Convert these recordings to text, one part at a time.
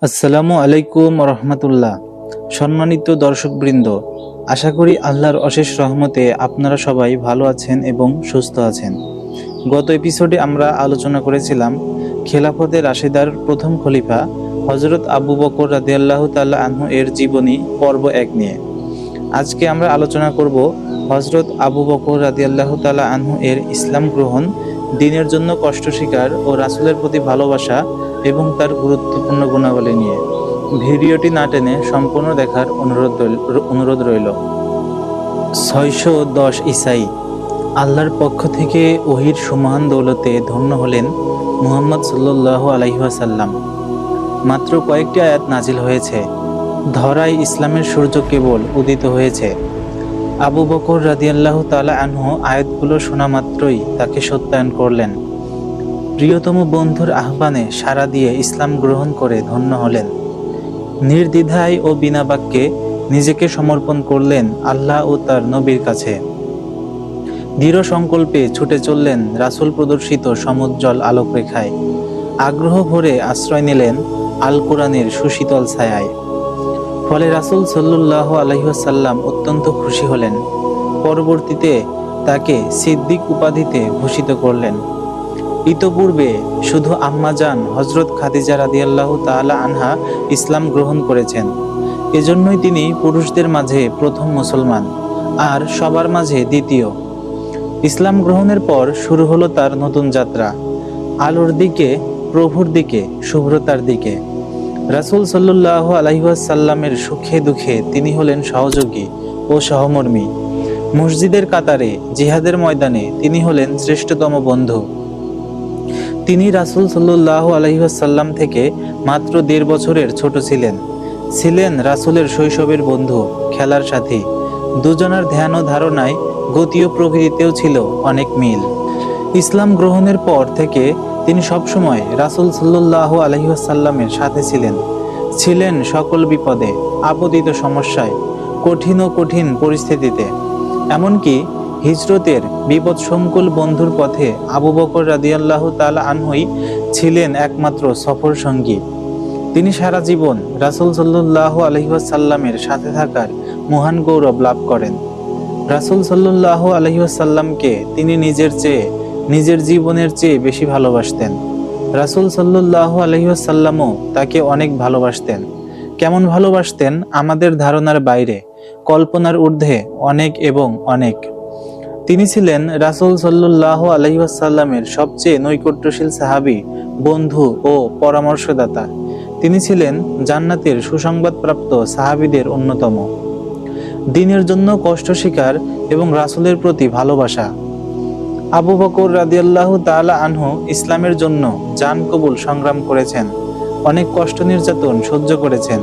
আসসালামু আলাইকুম রহমতুল্লাহ। সম্মানিত দর্শকবৃন্দ, আশা করি আল্লাহর অশেষ রহমতে আপনারা সবাই ভালো আছেন এবং সুস্থ আছেন। গত এপিসোডে আমরা আলোচনা করেছিলাম খেলাফতে রাশেদার প্রথম খলিফা হযরত আবু বকর রাদিয়াল্লাহু তাআলা আনহু এর জীবনী পর্ব 1 নিয়ে। আজকে আমরা আলোচনা করব হযরত আবু বকর রাদিয়াল্লাহু তাআলা আনহু এর ইসলাম গ্রহণ, দ্বীনের জন্য কষ্ট স্বীকার ও রাসূলের প্রতি ভালোবাসা এবং তার গুরুত্বপূর্ণ গুণাবলী নিয়ে। ভিডিওটি না টেনে সম্পূর্ণ দেখার অনুরোধ রইল। 610 ঈসাই। আল্লাহর পক্ষ থেকে ওহীর সুমহান দৌলতে ধন্য হলেন মুহাম্মদ সাল্লাল্লাহু আলাইহি ওয়াসাল্লাম। মাত্র কয়েকটি আয়াত নাজিল হয়েছে, ধরায় ইসলামের সূর্য কেবল উদিত হয়েছে। আবু বকর রাদিয়াল্লাহু তাআলা আনহু আয়াতগুলো শোনা মাত্রই তাকে সত্যায়ন করলেন। প্রিয়তম বন্ধুর আহ্বানে সাড়া দিয়ে ইসলাম গ্রহণ করে ধন্য হলেন। নির্দ্বিধায় ও বিনা বাক্যে নিজেকে সমর্পণ করলেন আল্লাহ ও তার নবীর কাছে। দৃঢ় সংকল্পে ছুটে চললেন রাসূল প্রদর্শিত সমুজ্জ্বল আলোকরেখায়। আগ্রহ ভরে আশ্রয় নিলেন আল কোরআনের সুশীতল ছায়ায়। ফলে রাসূল সাল্লাল্লাহু আলাইহি ওয়াসাল্লাম অত্যন্ত খুশি হলেন। পরবর্তীতে তাকে সিদ্দিক উপাধিতে ভূষিত করলেন। ইতপূর্বে শুধু আম্মাজান হযরত খাদিজা রাদিয়াল্লাহু তাআলা আনহা ইসলাম গ্রহণ করেছেন। এজন্যই তিনি পুরুষদের মাঝে প্রথম মুসলমান, আর সবার মাঝে দ্বিতীয়। ইসলাম গ্রহণের পর শুরু হলো তার নতুন যাত্রা, আলোর দিকে, প্রভুর দিকে, শুভ্রতার দিকে। রাসূল সাল্লাল্লাহু আলাইহি ওয়াসাল্লামের সুখে দুঃখে তিনি হলেন সহযোগী ও সহমর্মী। মসজিদের কাতারে, জিহাদের ময়দানে তিনি হলেন শ্রেষ্ঠতম বন্ধু। তিনি রাসূল সাল্লাল্লাহু আলাইহি ওয়াসাল্লাম থেকে মাত্র 1.5 বছরের ছোট ছিলেন রাসূলের শৈশবের বন্ধু, খেলার সাথী। দুজনার ধ্যান ও ধারণায়, গতি ও প্রকৃতিতেও ছিল অনেক মিল। ইসলাম গ্রহণের পর থেকে তিনি সবসময় রাসূল সাল্লাল্লাহু আলাইহি ওয়াসাল্লামের সাথে ছিলেন সকল বিপদে, আপতিত সমস্যায়, কঠিন পরিস্থিতিতে। এমনকি হিজরতের বিপদসংকুল বন্ধুর পথে আবু বকর রাদিয়াল্লাহু তাআলা আনহুই ছিলেন একমাত্র সফর সঙ্গী। তিনি সারা জীবন রাসূল সাল্লাল্লাহু আলাইহি ওয়াসাল্লামের সাথে থাকার মহান গৌরব লাভ করেন। রাসূল সাল্লাল্লাহু আলাইহি ওয়াসাল্লামকে তিনি নিজের জীবনের চেয়ে বেশি ভালোবাসতেন। রাসূল সাল্লাল্লাহু আলাইহি ওয়াসাল্লামও তাকে অনেক ভালোবাসতেন। কেমন ভালোবাসতেন আমাদের ধারণার বাইরে, কল্পনার ঊর্ধ্বে অনেক এবং অনেক। তিনি ছিলেন রাসূল সাল্লাল্লাহু আলাইহি ওয়াসাল্লামের সবচেয়ে নৈকট্যশীল সাহাবী, বন্ধু ও পরামর্শদাতা। তিনি ছিলেন জান্নাতের সুসংবাদপ্রাপ্ত সাহাবীদের অন্যতম। দ্বীনের জন্য কষ্ট স্বীকার এবং রাসূলের প্রতি ভালোবাসা। আবু বকর রাদিয়াল্লাহু তাআলা আনহু ইসলামের জন্য জান কবুল সংগ্রাম করেছেন, অনেক কষ্ট নির্যাতন সহ্য করেছেন।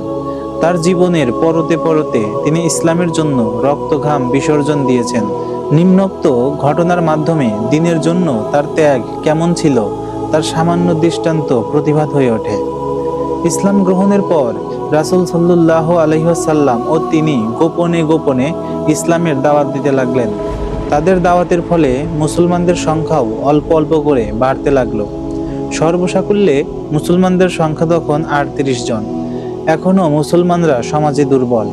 তার জীবনের পরতে তিনি ইসলামের জন্য রক্তঘাম বিসর্জন দিয়েছেন। নিম্নোক্ত ঘটনার মাধ্যমে দ্বীনের জন্য তার ত্যাগ কেমন ছিল তার সামান্য দৃষ্টান্ত প্রতিভাত হয়ে ওঠে। ইসলাম গ্রহণের পর রাসূল সাল্লাল্লাহু আলাইহি ওয়াসাল্লাম ও তিনি গোপনে ইসলামের দাওয়াত দিতে লাগলেন। তাদের দাওয়াতের ফলে মুসলমানদের সংখ্যাও অল্প করে বাড়তে লাগলো। সর্বসাকুল্যে মুসলমানদের সংখ্যা তখন 38 জন। এখনো মুসলমানরা সমাজে দুর্বল,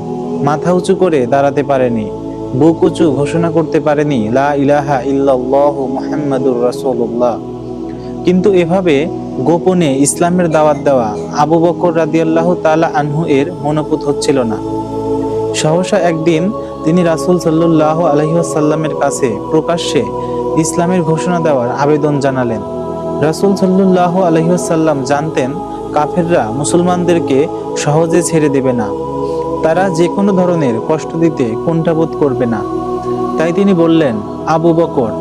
মাথা উঁচু করে দাঁড়াতে পারেনি, বুক উঁচু ঘোষণা করতে পারেনি লা ইলাহা ইল্লাল্লাহু মুহাম্মাদুর রাসূলুল্লাহ। কিন্তু এভাবে গোপনে ইসলামের দাওয়াত দেওয়া আবু বকর রাদিয়াল্লাহু তাআলা আনহু এর মনোপুত হচ্ছিল না। সহসা একদিন তিনি রাসূল সাল্লাল্লাহু আলাইহি ওয়াসাল্লামের কাছে প্রকাশ্যে ইসলামের ঘোষণা দেওয়ার আবেদন জানালেন। রাসূল সাল্লাল্লাহু আলাইহি ওয়াসাল্লাম জানতেন কাফেররা মুসলমানদেরকে সহজে ছেড়ে দেবে না, তারা যে কোনো ধরনের কষ্ট দিতে কুণ্ঠাবোধ করবে না। তাই তিনি বললেন, আবু বকর,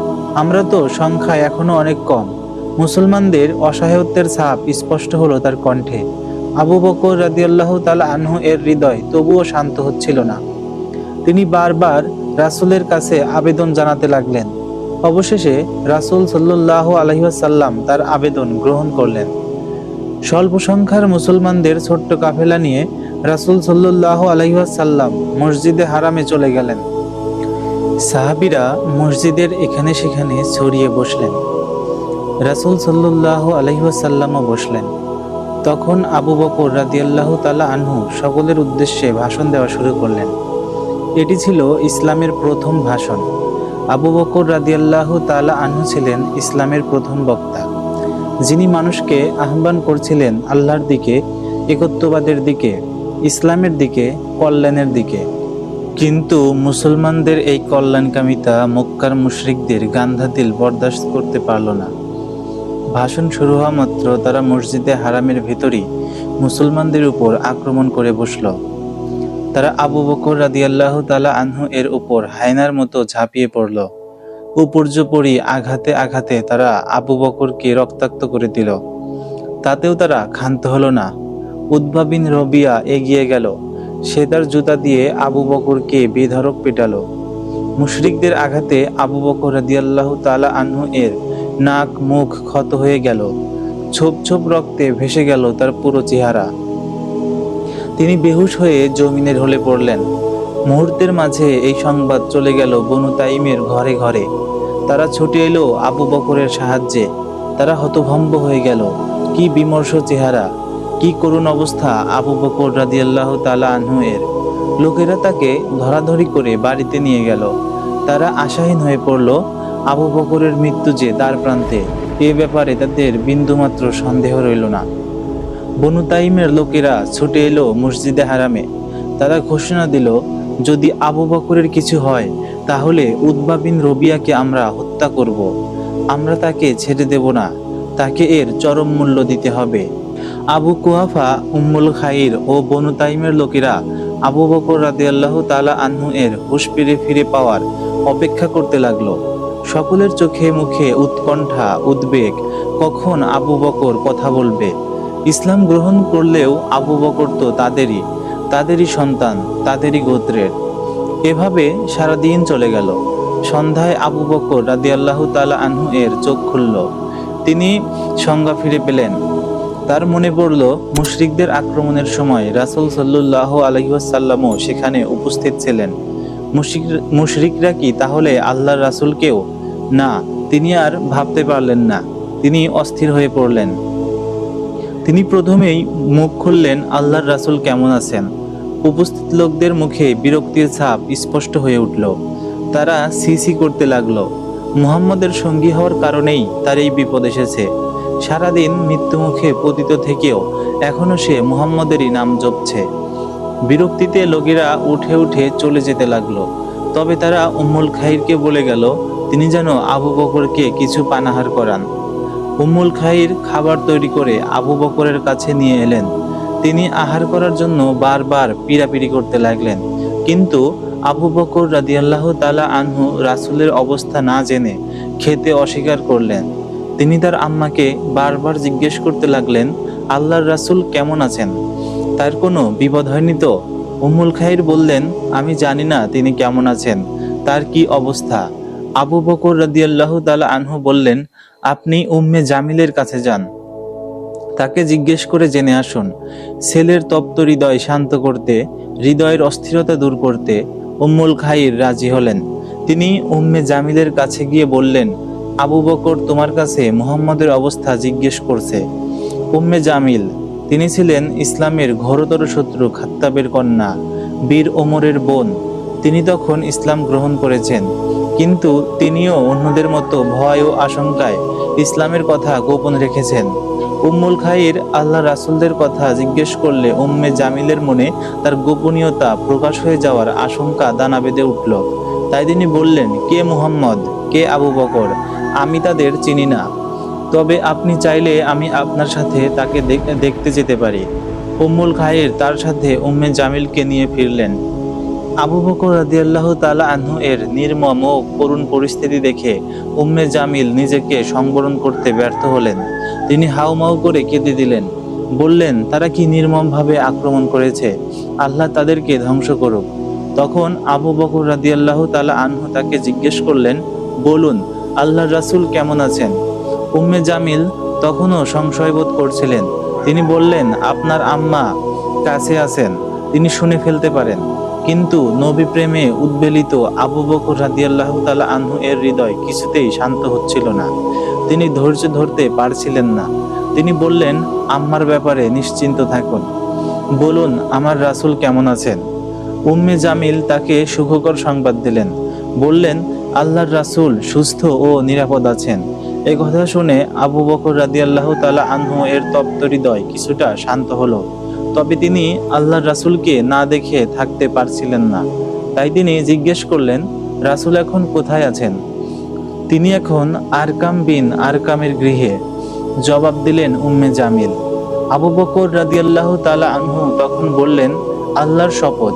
আমরা তো সংখ্যায় এখনো অনেক কম। মুসলমানদের অসহায়ত্বের ছাপ স্পষ্ট হলো তার কণ্ঠে। আবু বকর রাদিয়াল্লাহু তাআলা আনহু এর হৃদয় তবুও শান্ত হচ্ছিল না। তিনি বারবার রাসূলের কাছে আবেদন জানাতে লাগলেন। অবশেষে রাসূল সাল্লাল্লাহু আলাইহি ওয়াসাল্লাম তার আবেদন গ্রহণ করলেন। স্বল্প সংখ্যার মুসলমানদের ছোট্ট কাফেলা নিয়ে রাসূল সাল্লাল্লাহু আলাইহি ওয়াসাল্লাম মসজিদে হারামে চলে গেলেন। সাহাবীরা মসজিদের এখানে সেখানে ছড়িয়ে বসলেন। রাসূল সাল্লাল্লাহু আলাইহি ওয়াসাল্লামও বসলেন। তখন আবু বকর রাদিয়াল্লাহু তাআলা আনহু সকলের উদ্দেশ্যে ভাষণ দেওয়া শুরু করলেন। এটি ছিল ইসলামের প্রথম ভাষণ। আবু বকর রাদিয়াল্লাহু তাআলা আনহু ছিলেন ইসলামের প্রথম বক্তা, যিনি মানুষকে আহ্বান করছিলেন আল্লাহর দিকে, একত্ববাদের দিকে, ইসলামের দিকে, কল্যাণের দিকে। কিন্তু মুসলমানদের এই কল্যাণকামিতা মক্কার মুশরিকদের গান্ধা দিল বরদাস্ত করতে পারল না। ভাষণ শুরু হওয়া মাত্র তারা মসজিদে হারামের ভেতরই মুসলমানদের উপর আক্রমণ করে বসল। তারা আবু বকর রাদিয়াল্লাহু তাআলা আনহু এর উপর হায়নার মতো ঝাঁপিয়ে পড়ল। উপর্যুপরি আঘাতে আঘাতে তারা আবু বকরকে রক্তাক্ত করে দিল। তাতেও তারা ক্ষান্ত হলো না। উতবা বিন রবিয়া এগিয়ে গেল। সে তার জুতা দিয়ে আবু বকরকে বেধড়ক পেটালো। মুশরিকদের আঘাতে আবু বকর রাদিয়াল্লাহু তাআলা আনহু এর নাক মুখ ক্ষত হয়ে গেল। ছোপ ছোপ রক্তে ভেসে গেল তার পুরো চেহারা। তিনি বেহুশ হয়ে জমিনে ঢলে পড়লেন। মুহূর্তের মাঝে এই সংবাদ চলে গেল বনু তাইমের ঘরে ঘরে। তারা ছুটে এলো আবু বকরের সাহায্যে। তারা হতভম্ব হয়ে গেল। কি বিমর্ষ চেহারা, কি করুণ অবস্থা আবু বকর রাদিয়াল্লাহু তাআলা আনহু এর। লোকেরা তাকে ধরাধরি করে বাড়িতে নিয়ে গেল। তারা আশাহীন হয়ে পড়ল আবু বকরের মৃত্যু যে দ্বার প্রান্তে, এ ব্যাপারে তাদের বিন্দুমাত্র সন্দেহ রইল না। বনু তাইমের লোকেরা ছুটে এলো মসজিদে হারামে। তারা ঘোষণা দিল, যদি আবু বকরের কিছু হয় তাহলে উতবা বিন রবিয়াকে আমরা হত্যা করব। আমরা তাকে ছেড়ে দেব না, তাকে এর চরম মূল্য দিতে হবে। আবু কুহাফা, উম্মুল খাইর ও বনু তাইমের লোকেরা আবু বকর রাদিয়াল্লাহু তাআলা আনহু এর হুঁশ ফিরে পাওয়ার অপেক্ষা করতে লাগলো। সকলের চোখে মুখে উৎকণ্ঠা, উদ্বেগ, কখন আবু বকর কথা বলবে। ইসলাম গ্রহণ করলেও আবু বকর তো তাদেরই সন্তান, তাদেরই গোত্রের। এভাবে সারাদিন চলে গেল। সন্ধ্যায় আবু বকর রাদিয়াল্লাহু তাআলা আনহু এর চোখ খুলল। তিনি সংজ্ঞা ফিরে পেলেন। তার মনে পড়ল মুশরিকদের আক্রমণের সময় রাসূল সাল্লাল্লাহু আলাইহি ওয়াসাল্লামও সেখানে উপস্থিত ছিলেন। মুশরিকরা কি তাহলে আল্লাহর রাসূলকেও? না, তিনি আর ভাবতে পারলেন না। তিনি অস্থির হয়ে পড়লেন। তিনি প্রথমেই মুখ খুললেন, আল্লাহর রাসূল কেমন আছেন? উপস্থিত লোকদের মুখে বিরক্তির ছাপ স্পষ্ট হয়ে উঠল। তারা সি করতে লাগলো। মুহাম্মদের সঙ্গী হওয়ার কারণেই তার এই বিপদ এসেছে। সারাদিন মৃত্যুমুখে পতিত থেকেও এখনো সে মুহাম্মদেরই নাম জপছে। বিরক্তিতে লোকেরা উঠে উঠে চলে যেতে লাগলো। তবে তারা উম্মুল খাইরকে বলে গেল, তিনি যেন আবু বকরকে কিছু পানাহার করান। উম্মুল খাইর খাবার তৈরি করে আবু বকরের কাছে নিয়ে এলেন। তিনি আহার করার জন্য বারবার পীড়াপিড়ি করতে লাগলেন, কিন্তু আবু বকর রাদিয়াল্লাহু তাআলা আনহু রাসূলের অবস্থা না জেনে খেতে অস্বীকার করলেন। তিনি তার আম্মাকে বারবার জিজ্ঞেস করতে লাগলেন, আল্লাহর রাসূল কেমন আছেন? তার কোনো বিপদ হয়নি তো? উম্মুল খাইর বললেন, আমি জানি না তিনি কেমন আছেন, তার কি অবস্থা। আবু বকর রাদিয়াল্লাহু তাআলা আনহু বললেন, আপনি উম্মে জামিলের কাছে যান, তাকে জিজ্ঞেস করে জেনে আসুন। ছেলের তপ্ত হৃদয় শান্ত করতে, হৃদয়ের অস্থিরতা দূর করতে উম্মুল খাইর রাজি হলেন। তিনি উম্মে জামিলের কাছে গিয়ে বললেন, আবু বকর তোমার কাছে মুহাম্মদের অবস্থা জিজ্ঞেস করছে। উম্মে জামিল, তিনি ছিলেন ইসলামের ঘোরতর শত্রু খাত্তাবের কন্যা, বীর ওমরের বোন। তিনি তখন ইসলাম গ্রহণ করেছেন, কিন্তু তিনিও অন্যদের মতো ভয় ও আশঙ্কায় ইসলামের কথা গোপন রেখেছেন। উম্মুল খাইর আল্লাহ রাসূলদের কথা জিজ্ঞেস করলে উম্মে জামিলের মনে তার গোপনীয়তা প্রকাশ হয়ে যাওয়ার আশঙ্কা দানা বেঁধে উঠল। তাই তিনি বললেন, কে মুহাম্মদ, কে আবু বকর? আমি তাদের চিনি না, তবে আপনি চাইলে আমি আপনার সাথে তাকে দেখতে যেতে পারি। উম্মুল খাইর তার সাথে উম্মে জামিলকে নিয়ে ফিরলেন। আবু বকর রাদিয়াল্লাহু তাআলা আনহু এর নির্মম ও করুণ পরিস্থিতি দেখে উম্মে জামিল নিজেকে সংবরণ করতে ব্যর্থ হলেন। তিনি হাউমাউ করে কেঁদে দিলেন, বললেন, তারা কি নির্মমভাবে আক্রমণ করেছে, আল্লাহ তাদেরকে ধ্বংস করুক। তখন আবু বকর রাদিয়াল্লাহু তাআলা আনহু তাকে জিজ্ঞেস করলেন, বলুন আল্লাহর রাসূল কেমন আছেন? উম্মে জামিল তখনও সংশয়বোধ করছিলেন। তিনি বললেন, আপনার আম্মা কাছে আছেন, তিনি শুনে ফেলতে পারেন। কিন্তু নবী প্রেমে উদ্বেলিত আবু বকর রাদিয়াল্লাহু তাআলা আনহু এর হৃদয় কিছুতেই শান্ত হচ্ছিল না। তিনি ধৈর্য ধরতে পারছিলেন না। তিনি বললেন, আম্মার ব্যাপারে নিশ্চিন্ত থাকুন। বলুন, আমার রাসূল কেমন আছেন? উম্মে জামিল তাকে সুখকর সংবাদ দিলেন। বললেন, আল্লাহর রাসূল সুস্থ ও নিরাপদ আছেন। এই কথা শুনে আবু বকর রাদিয়াল্লাহু তাআলা আনহু এর তপ্ত হৃদয় কিছুটা শান্ত হলো। তবে তিনি আল্লাহর রাসূলকে না দেখে থাকতে পারছিলেন না। তাই তিনি জিজ্ঞেস করলেন, রাসূল এখন কোথায় আছেন? তিনি এখন আরকাম বিন আরকামের গৃহে, জবাব দিলেন উম্মে জামিল। আবু বকর রাদিয়াল্লাহু তাআলা আনহু তখন বললেন, আল্লাহর শপথ,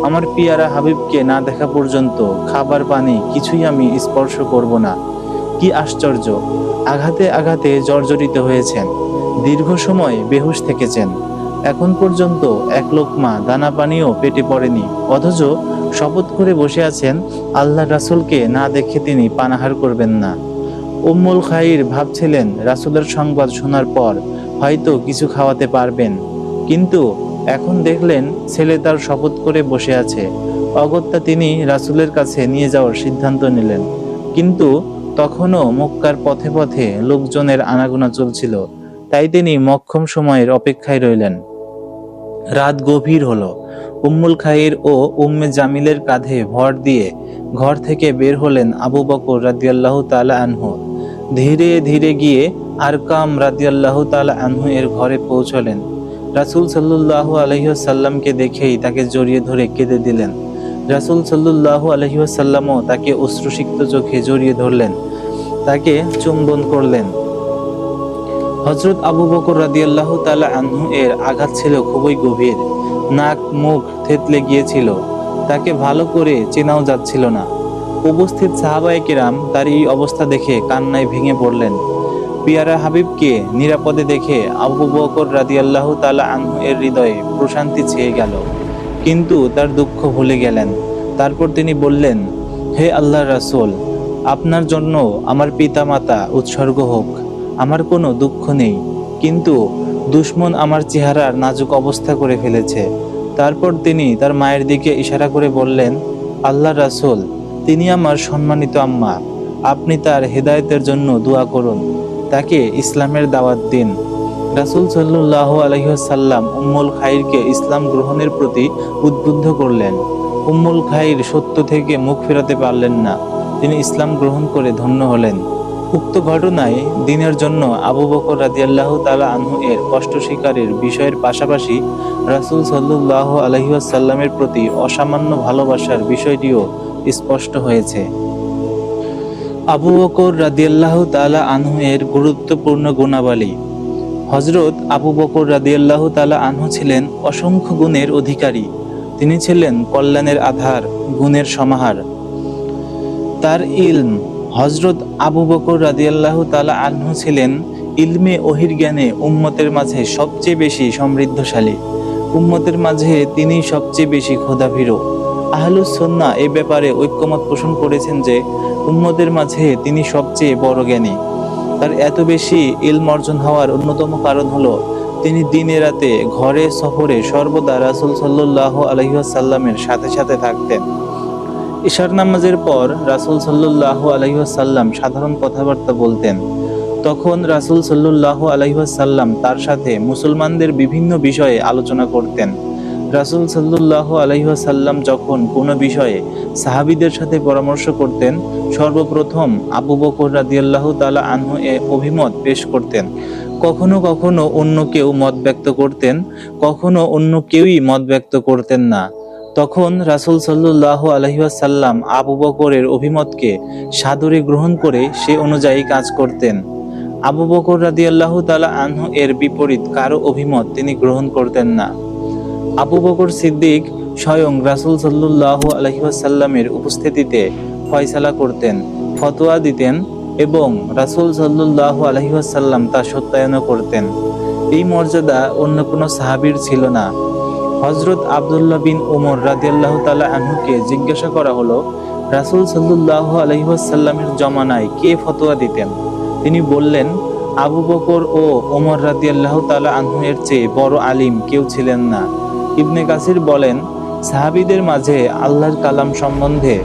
আমার পিয়ারা হাবিবকে না দেখা পর্যন্ত খাবার পানি কিছুই আমি স্পর্শ করব না। কি আশ্চর্য! আঘাতে আঘাতে জর্জরিত হয়েছেন, দীর্ঘ সময় বেহুশ থেকেছেন, এখন পর্যন্ত এক লোকমা দানা পানিও পেটে পড়েনি, অথচ শপথ করে বসে আছেন আল্লাহ রাসূলকে না দেখে তিনি পানাহার করবেন না। উম্মুল খাইর ভাবছিলেন রাসূলের সংবাদ শোনার পর হয়তো কিছু খাওয়াতে পারবেন, কিন্তু এখন দেখলেন ছেলে তার শপথ করে বসে আছে। অগত্যা তিনি রাসূলের কাছে নিয়ে যাওয়ার সিদ্ধান্ত নিলেন। কিন্তু তখনও মক্কার পথে পথে লোকজনের আনাগোনা চলছিল, তাই তিনি মক্ষম সময়ের অপেক্ষায় রইলেন। রাত গভীর হলো। উম্মুল খাইর ও উম্মে জামিলের কাঁধে ভর দিয়ে ঘর থেকে বের হলেন আবু বকর রাদিয়াল্লাহু তাআলা আনহু। ধীরে ধীরে গিয়ে আরকাম রাদিয়াল্লাহু তাআলা আনহু এর ঘরে পৌঁছলেন। রাসূল সাল্লাল্লাহু আলাইহি ওয়াসাল্লামকে দেখেই তাকে জড়িয়ে ধরে কেঁদে দিলেন। রাসূল সাল্লাল্লাহু আলাইহি ওয়াসাল্লামও তাকে অশ্রুসিক্ত চোখে জড়িয়ে ধরলেন, তাকে চুম্বন করলেন। হযরত আবু বকর রাদিয়াল্লাহু তাআলা আনহু এর আঘাত ছিল খুবই গভীর, নাক মুখ থেতলে গিয়েছিল, তাকে ভালো করে চেনাও যাচ্ছিল না। উপস্থিত সাহাবায়ে কেরাম তার এই অবস্থা দেখে কান্নায় ভেঙে পড়লেন। পিয়ারা হাবিবকে নিরাপদে দেখে আবু বকর রাদিয়াল্লাহু তাআলা আনহু এর হৃদয়ে প্রশান্তি ছেয়ে গেল, কিন্তু তার দুঃখ ভুলে গেলেন। তারপর তিনি বললেন, হে আল্লাহর রাসূল, আপনার জন্য আমার পিতামাতা উৎসর্গ হোক। আমার কোনো দুঃখ নেই, কিন্তু দুশমন আমার চেহারার নাজুক অবস্থা করে ফেলেছে। তারপর তিনি তার মায়ের দিকে ইশারা করে বললেন, আল্লাহর রাসূল, তিনি আমার সম্মানিত আম্মা, আপনি তার হেদায়েতের জন্য দোয়া করুন, তাকে ইসলামের দাওয়াত দিন। রাসূল সাল্লাল্লাহু আলাইহি ওয়াসাল্লাম উম্মুল খাইরকে ইসলাম গ্রহণের প্রতি উদ্বুদ্ধ করলেন। উম্মুল খাইর সত্য থেকে মুখ ফেরাতে পারলেন না, তিনি ইসলাম গ্রহণ করে ধন্য হলেন। উক্ত ঘটনায় দ্বীনের জন্য আবু বকর রাদিয়াল্লাহু তাআলা আনহু এর কষ্ট স্বীকারের বিষয়ের পাশাপাশি রাসূল সাল্লাল্লাহু আলাইহি ওয়াসাল্লামের প্রতি অসামান্য ভালোবাসার বিষয়টিও স্পষ্ট হয়েছে। আবু বকর রাদিয়াল্লাহু তাআলা আনহু এর গুরুত্বপূর্ণ গুণাবলী। হযরত আবু বকর রাদিয়াল্লাহু তাআলা আনহু ছিলেন অসংখ্য গুণের অধিকারী। তিনি ছিলেন কল্যাণের আধার, গুণের সমাহার। তার ইলম। হযরত আবু বকর রাদিয়াল্লাহু তাআলা আনহু ছিলেন ইলমে ওহির জ্ঞানে উম্মতের মাঝে সবচেয়ে বেশি সমৃদ্ধশালী। উম্মতের মাঝে তিনি সবচেয়ে বেশি খোদাভীরু। আহলুস সুন্নাহ এই ব্যাপারে ঐক্যমত পোষণ করেছেন যে উম্মতের মাঝে তিনি সবচেয়ে বড় জ্ঞানী। তার এত বেশি ইলম অর্জন হওয়ার অন্যতম কারণ হলো তিনি দিনে রাতে ঘরে সফরে সর্বদা রাসূল সাল্লাল্লাহু আলাইহি ওয়াসাল্লামের সাথে সাথে থাকতেন। ইশার নামাজের পর রাসূল সাল্লাল্লাহু আলাইহি ওয়াসাল্লাম সাধারণ কথাবার্তা বলতেন। তখন রাসূল সাল্লাল্লাহু আলাইহি ওয়াসাল্লাম তার সাথে মুসলমানদের বিভিন্ন বিষয়ে আলোচনা করতেন। রাসূল সাল্লাল্লাহু আলাইহি ওয়াসাল্লাম যখন কোনো বিষয়ে সাহাবীদের সাথে পরামর্শ করতেন, সর্বপ্রথম আবু বকর রাদিয়াল্লাহু তাআলা আনহু এর অভিমত পেশ করতেন। কখনো কখনো অন্য কেউ মত ব্যক্ত করতেন, কখনো অন্য কেউই মত ব্যক্ত করতেন না। তখন রাসূল সাল্লাল্লাহু আলাইহি ওয়াসাল্লাম আবু বকরের অভিমতকে সাদরে গ্রহণ করে সে অনুযায়ী কাজ করতেন। আবু বকর রাদিয়াল্লাহু তাআলা আনহু এর বিপরীত কারো অভিমত তিনি গ্রহণ করতেন না। আবু বকর সিদ্দিক স্বয়ং রাসূল সাল্লাল্লাহু আলাইহি ওয়াসাল্লামের উপস্থিতিতে ফয়সালা করতেন, ফতোয়া দিতেন এবং রাসূল সাল্লাল্লাহু আলাইহি ওয়াসাল্লাম তা সত্যায়ন করতেন। এই মর্যাদা অন্য কোনো সাহাবীর ছিল না। হযরত আব্দুল্লাহ বিন ওমর রাদিয়াল্লাহু তাআলা আনহুকে জিজ্ঞাসা করা হলো, রাসূল সাল্লাল্লাহু আলাইহি ওয়াসাল্লামের জমানায় কে ফতোয়া দিতেন? তিনি বললেন, আবু বকর ও ওমর রাদিয়াল্লাহু তাআলা আনহু এর চেয়ে বড় আলিম কেউ ছিলেন না। ইবনে কাসির বলেন, সাহাবীদের মাঝে আল্লাহর কালাম সম্বন্ধে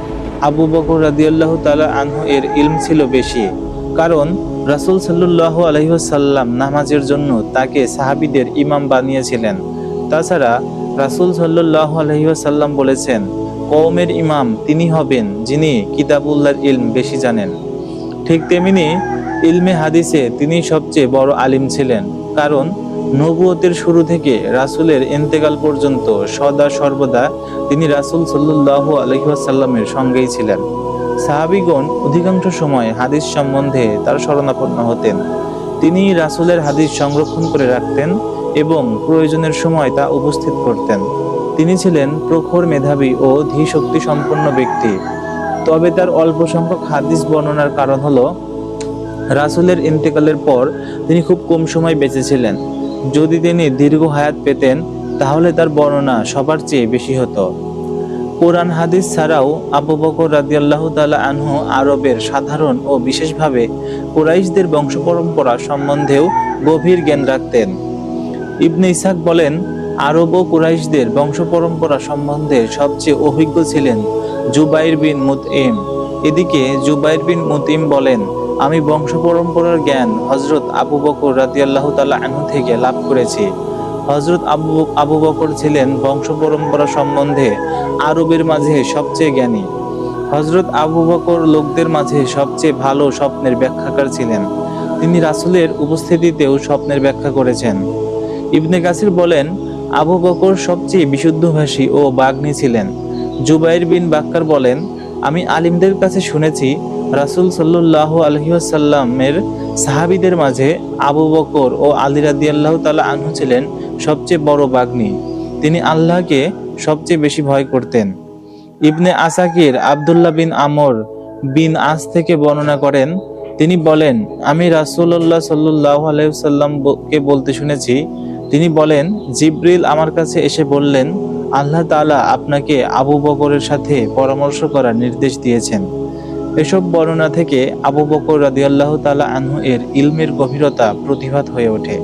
আবু বকর রাদিয়াল্লাহু তাআলা আনহু এর ইলম ছিল বেশি, কারণ রাসূল সাল্লাল্লাহু আলাইহি ওয়াসাল্লাম নামাজের জন্য তাকে সাহাবীদের ইমাম বানিয়েছিলেন। তাছাড়া রাসূল সাল্লাল্লাহু আলাইহি ওয়াসাল্লাম বলেছেন, কওমের ইমাম তিনি হবেন যিনি কিতাবুল্লাহর ইলম বেশি জানেন। ঠিক তেমনি ইলমে হাদিসে তিনি সবচেয়ে বড় আলিম ছিলেন, কারণ নবুয়তের শুরু থেকে রাসূলের ইন্তেকাল পর্যন্ত সদা সর্বদা তিনি রাসূল সাল্লাল্লাহু আলাইহি ওয়াসাল্লামের সঙ্গেই ছিলেন। সাহাবীগণ অধিকাংশ সময় হাদিস সম্বন্ধে তার শরণাপন্ন হতেন। তিনি রাসূলের হাদিস সংরক্ষণ করে রাখতেন এবং প্রয়োজনের সময় তা উপস্থিত করতেন। তিনি ছিলেন প্রখর মেধাবী ও ধীশক্তি সম্পন্ন ব্যক্তি। তবে তার অল্প সংখ্যক হাদিস বর্ণনার কারণ হলো রাসূলের ইন্তেকালের পর তিনি খুব কম সময় বেঁচে ছিলেন। যদি তিনি দীর্ঘ হায়াত পেতেন তাহলে তার বর্ণনা সবার চেয়ে বেশি হতো। কোরআন হাদিস ছাড়াও আবু বকর রাদিয়াল্লাহু তাআলা আনহু আরবের সাধারণ ও বিশেষভাবে কুরাইশদের বংশ পরম্পরা সম্বন্ধেও গভীর জ্ঞান রাখতেন। ইবনে ইসহাক বলেন, আরব ও কুরাইশদের বংশ পরম্পরা সম্বন্ধে সবচেয়ে অভিজ্ঞ ছিলেন জুবাইর বিন মুতঈম। এদিকে জুবাইর বিন মুতঈম বলেন, আমি বংশ পরম্পরার জ্ঞান হযরত আবু বকর রাদিয়াল্লাহু তাআলা আনহু থেকে লাভ করেছি। হযরত আবু বকর ছিলেন বংশ পরম্পরা সম্বন্ধে আরবের মাঝে সবচেয়ে জ্ঞানী। হযরত আবু বকর লোকদের মাঝে সবচেয়ে ভালো স্বপ্নের ব্যাখ্যাকার ছিলেন। তিনি রাসূলের উপস্থিতিতেও স্বপ্নের ব্যাখ্যা করেছেন। ইবনে কাসির বলেন, আবু বকর সবচেয়ে বিশুদ্ধভাষী ও বাগ্মী ছিলেন। জুবাইর বিন বাক্কার বলেন, আমি আলিমদের কাছে শুনেছি রাসূল সাল্লাল্লাহু আলাইহি ওয়াসাল্লামের সাহাবীদের মাঝে আবু বকর ও আলী রাদিয়াল্লাহু তাআলা আনহু ছিলেন সবচেয়ে বড় বাগ্মী। তিনি আল্লাহকে সবচেয়ে বেশি ভয় করতেন। ইবনে আসাকির আব্দুল্লাহ বিন আমর বিন আস থেকে বর্ণনা করেন, তিনি বলেন, আমি রাসূলুল্লাহ সাল্লাল্লাহু আলাইহি ওয়াসাল্লামকে বলতে শুনেছি, তিনি বলেন, জিবরিল আমার কাছে এসে বললেন, আল্লাহ তাআলা আপনাকে আবু বকরের সাথে পরামর্শ করার নির্দেশ দিয়েছেন। এসব বর্ণনা থেকে আবু বকর রাদিয়াল্লাহু তাআলা আনহু এর ইলমের গভীরতা প্রতিভাত হয়ে ওঠে।